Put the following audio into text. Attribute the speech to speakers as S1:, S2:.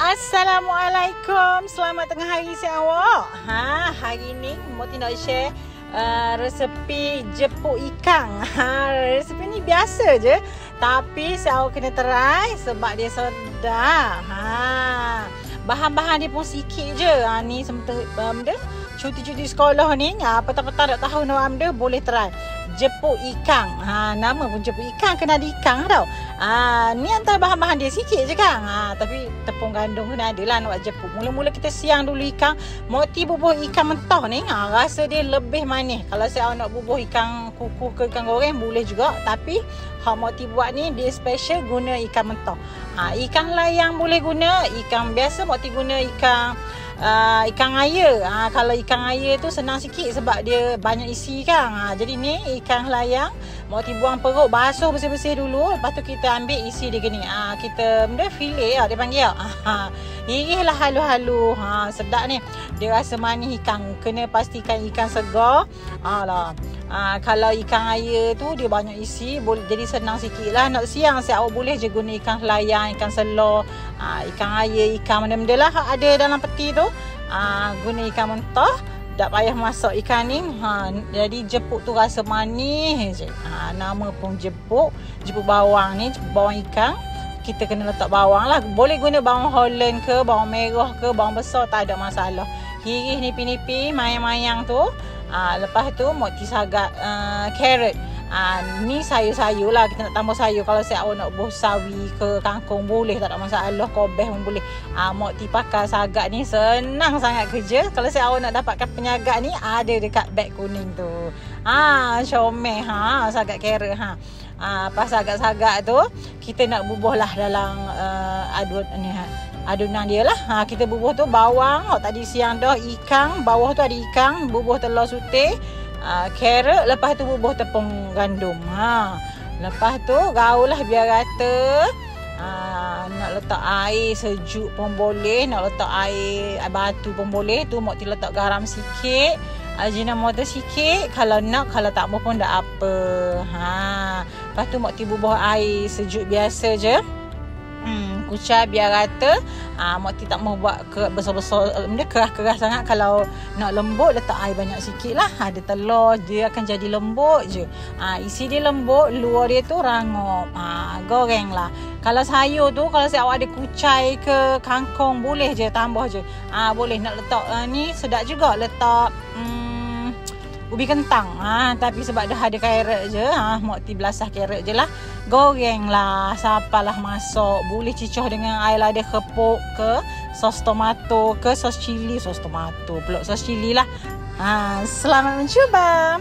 S1: Assalamualaikum. Selamat tengah hari siang awak. Hari ni Moti nak share resepi jepuk ikan. Resepi ni biasa je, tapi saya kena try sebab dia sedap. Bahan-bahan dia pun sikit je. Ni sementara cuti-cuti sekolah ni, petang-petang tak tahu nak benda, boleh try jepuk ikan. Nama pun jepuk ikan, kena ada ikan tau. Ni antara bahan-bahan dia sikit je kan. Tapi tepung gandum kena ada lah nak buat jepuk. Mula-mula kita siang dulu ikan. Moti bubuh ikan mentah ni, rasa dia lebih manis. Kalau saya nak bubuh ikan kukuh ke ikan goreng boleh juga, tapi hak Moti buat ni dia special guna ikan mentah. Ikan layang boleh guna, ikan biasa Moti guna ikan air. Kalau ikan air tu senang sikit sebab dia banyak isi kan. Jadi ni ikan layang Moti buang perut, basuh bersih-bersih dulu, lepas tu kita ambil isi dia gini. Kita fillet dia panggil. Iris lah halu-halu. Sedap ni. Dia rasa manis ikan. Kena pastikan ikan segar. Kalau ikan air tu dia banyak isi, boleh jadi senang sikit lah. Nak siang saya boleh je guna ikan layang, ikan selor, ikan air, ikan mana-mana lah ada dalam peti tu. Guna ikan mentah, tak payah masak ikan ni. Jadi jepuk tu rasa manis je. Nama pun jepuk bawang ni, jepuk bawang ikan. Kita kena letak bawang lah. Boleh guna bawang Holland ke, bawang merah ke, bawang besar, tak ada masalah. Hiris nipi-nipi, mayang-mayang tu. Lepas tu Moti sagak carrot. Ni sayur-sayur lah. Kita nak tambah sayur. Kalau saya nak buah sawi ke kangkung boleh, tak ada masalah. Kobeh pun boleh. Moti pakai sagak ni senang sangat kerja. Kalau saya nak dapatkan penyagak ni, ada dekat beg kuning tu. Comel sagak carrot. Pas sagak-sagak tu kita nak bubuh lah dalam adunan dia lah. Kita bubuh tu bawang, tadi siang dah ikan, bawah tu ada ikan, bubuh telur sutih, carrot, lepas tu bubuh tepung gandum. Lepas tu gaul lah biar rata. Nak letak air sejuk pun boleh, nak letak air batu pun boleh. Tu Moti letak garam sikit, ajinomoto sikit, kalau nak, kalau tak mau pun tak apa. Lepas tu Moti bubuh air sejuk biasa je. Kucai biar rata. Moti tak mau buat besar-besar, benda keras-keras sangat. Kalau nak lembut, letak air banyak sikit lah. Ada telur, dia akan jadi lembut je. Isi dia lembut, luar dia tu rangup. Goreng lah. Kalau sayur tu, kalau saya awak ada kucai ke kangkung, boleh je tambah je. Boleh nak letak ni sedap juga, letak ubi kentang. Tapi sebab dah ada carrot je, Moti belasah carrot je lah. Goreng lah, sapalah masak. Boleh cicah dengan air lada kepuk ke, sos tomato ke, sos cili. Sos tomato pula, sos cili lah. Selamat mencuba.